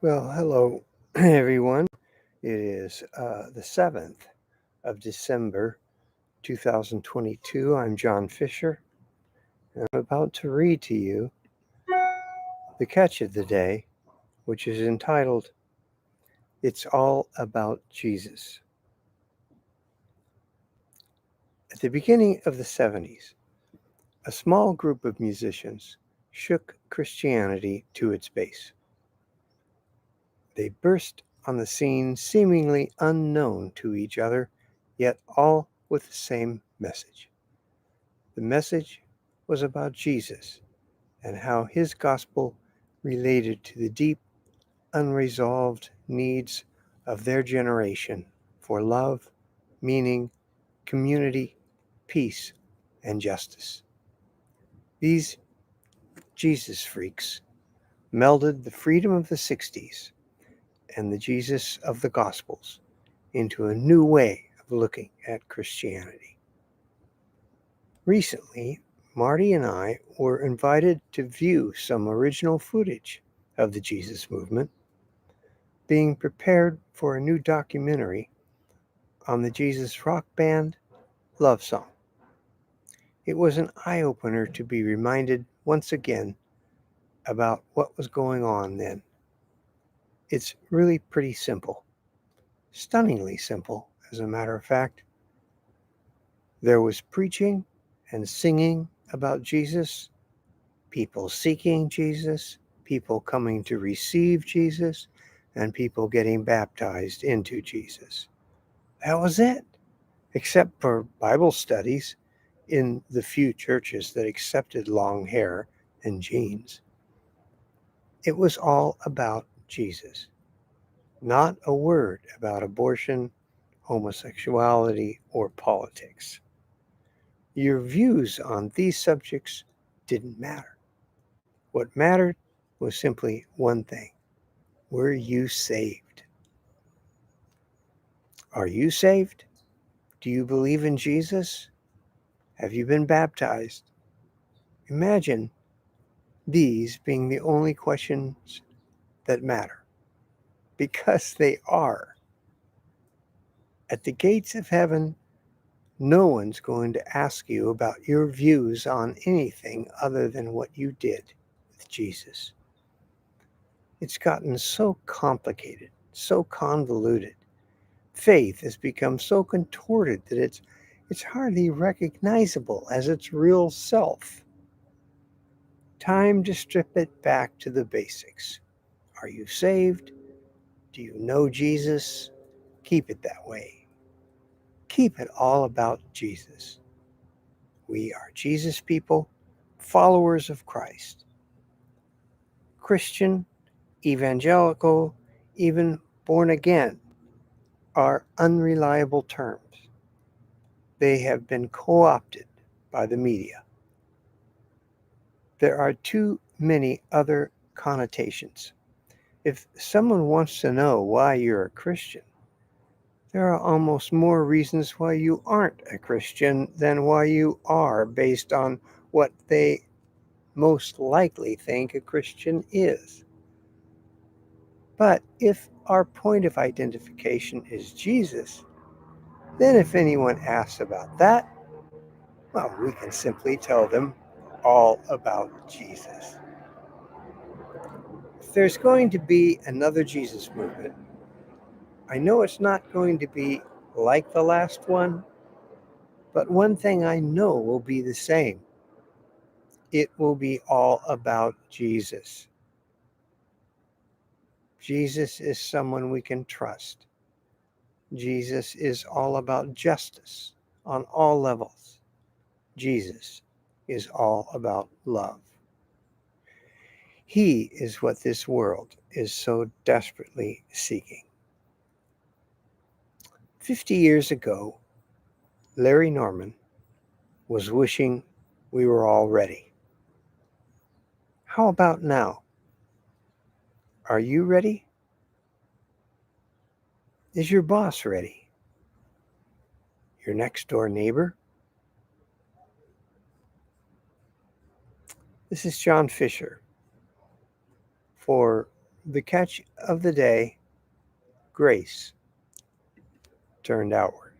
Well, hello, everyone. It is the 7th of December, 2022. I'm John Fisher, and I'm about to read to you the catch of the day, which is entitled, It's All About Jesus. At the beginning of the 70s, a small group of musicians shook Christianity to its base. They burst on the scene seemingly unknown to each other, yet all with the same message. The message was about Jesus and how his gospel related to the deep, unresolved needs of their generation for love, meaning, community, peace, and justice. These Jesus freaks melded the freedom of the 60s and the Jesus of the Gospels into a new way of looking at Christianity. Recently, Marty and I were invited to view some original footage of the Jesus movement being prepared for a new documentary on the Jesus rock band Love Song. It was an eye-opener to be reminded once again about what was going on then. It's really pretty simple, stunningly simple, as a matter of fact. There was preaching and singing about Jesus, people seeking Jesus, people coming to receive Jesus, and people getting baptized into Jesus. That was it, except for Bible studies in the few churches that accepted long hair and jeans. It was all about Jesus, not a word about abortion, homosexuality, or politics. Your views on these subjects didn't matter. What mattered was simply one thing. Were you saved? Are you saved? Do you believe in Jesus? Have you been baptized? Imagine these being the only questions that matter, because they are. At the gates of heaven, no one's going to ask you about your views on anything other than what you did with Jesus. It's gotten so complicated, so convoluted. Faith has become so contorted that it's hardly recognizable as its real self. Time to strip it back to the basics. Are you saved? Do you know Jesus? Keep it that way. Keep it all about Jesus. We are Jesus people, followers of Christ. Christian, evangelical, even born again are unreliable terms. They have been co-opted by the media. There are too many other connotations. If someone wants to know why you're a Christian, there are almost more reasons why you aren't a Christian than why you are, based on what they most likely think a Christian is. But if our point of identification is Jesus, then if anyone asks about that, well, we can simply tell them all about Jesus. If there's going to be another Jesus movement, I know it's not going to be like the last one, but one thing I know will be the same. It will be all about Jesus. Jesus is someone we can trust. Jesus is all about justice on all levels. Jesus is all about love. He is what this world is so desperately seeking. 50 years ago, Larry Norman was wishing we were all ready. How about now? Are you ready? Is your boss ready? Your next door neighbor? This is John Fisher for the catch of the day: grace turned outward.